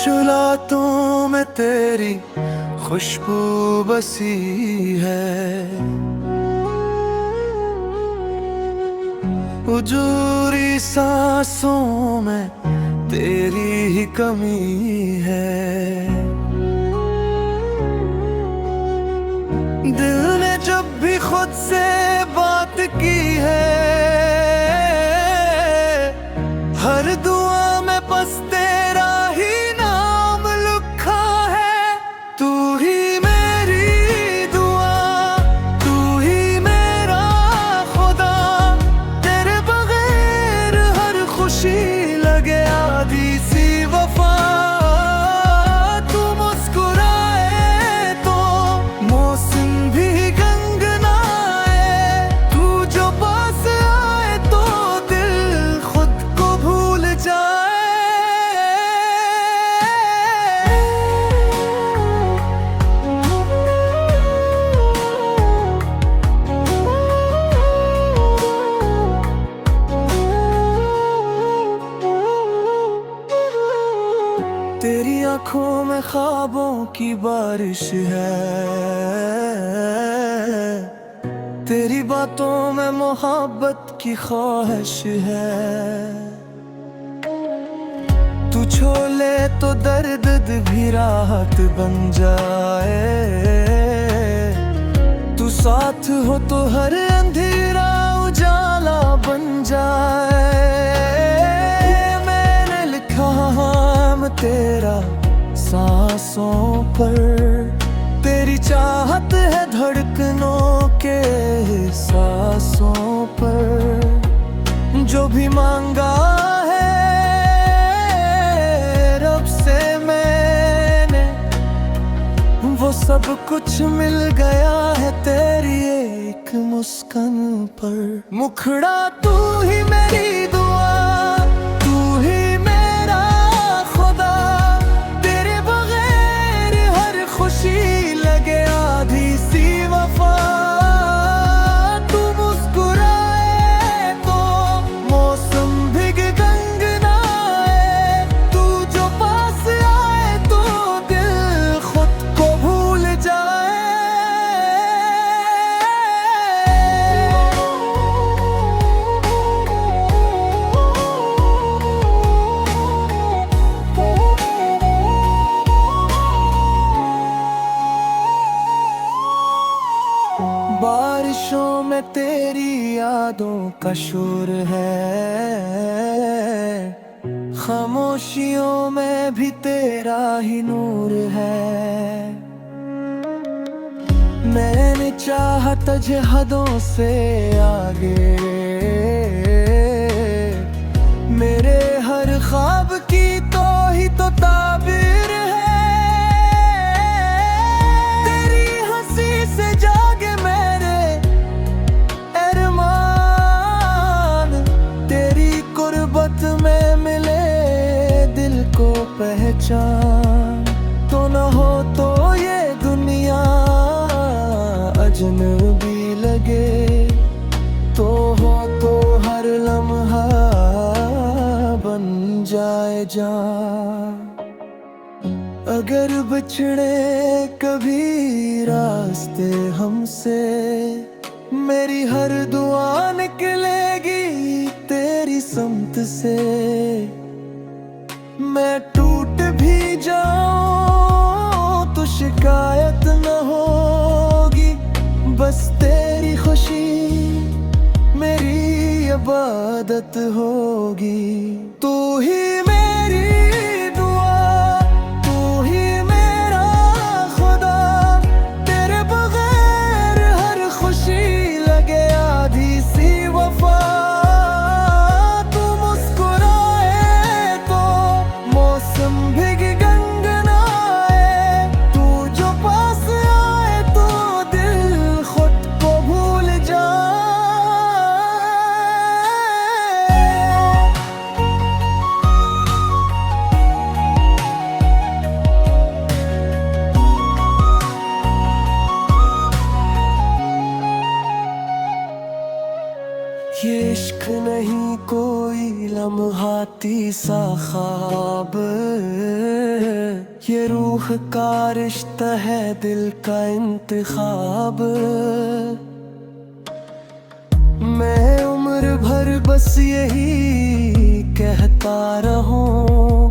रातों में तेरी खुशबू बसी है, हुजूरी सांसों में तेरी ही कमी है। दिल ने जब भी खुद से बात की है, हर दुआ में बस तेरा ही नाम लिखा है। तू ही मेरी दुआ, तू ही मेरा खुदा, तेरे बगैर हर खुशी लगे आधी सी वफा। तू मुस्कुराए तो मौसम भी गंगनाए, तू जो पास आए तो दिल खुद को भूल जाए। तेरी आंखों में ख्वाबों की बारिश है, तेरी बातों में मोहब्बत की ख्वाहिश है। तू छोले तो दर्द भी राहत बन जाए, तू साथ हो तो हर अंधेरा उजाला बन जाए। मैंने लिखा नाम तेरा सांसों पर, तेरी चाहत है धड़कनों के सांसों पर। जो भी मांगा है रब से मैंने, वो सब कुछ मिल गया है तेरी एक मुस्कान पर। मुखड़ा तू ही मेरी दुआ, तू ही मेरा खुदा, तेरे बगैर हर खुशी लगे आधी सी वफा। तू मुस्कुराए तो मौसम भी गंगनाए, तू जो पास आए तो दिल खुद को भूल जाए। बारिशों में तेरी यादों का शोर है, खामोशियों में भी तेरा ही नूर है। मैंने चाहा तुझे हदों से आगे, मेरे हर ख्वाब की तो ही तो ताबीर है। तेरी हंसी से जागे मेरे अरमान, तेरी कुर्बत में मिले दिल को पहचान। तो न हो तो ये दुनिया अजनबी लगे, तो हो तो हर लम्हा बन जाए जान। अगर बिछड़े कभी रास्ते हमसे, मेरी हर दुआ निकलेगी तेरी समत से। मैं टूट भी जाऊं तो शिकायत न होगी, बस तेरी खुशी मेरी इबादत होगी। तू ही मेरी दुआ, तू ही मेरा खुदा, तेरे बगैर हर खुशी लगे आधी सी वफा। तू मुस्कुराए तो मौसम भी गंगनाए, तू जो पास आए तो दिल खुद को भूल जाए। ये इश्क नहीं कोई लम्हाती सा ख्वाब, ये रूह का रिश्ता है, दिल का इंतखाब। मैं उम्र भर बस यही कहता रहूं,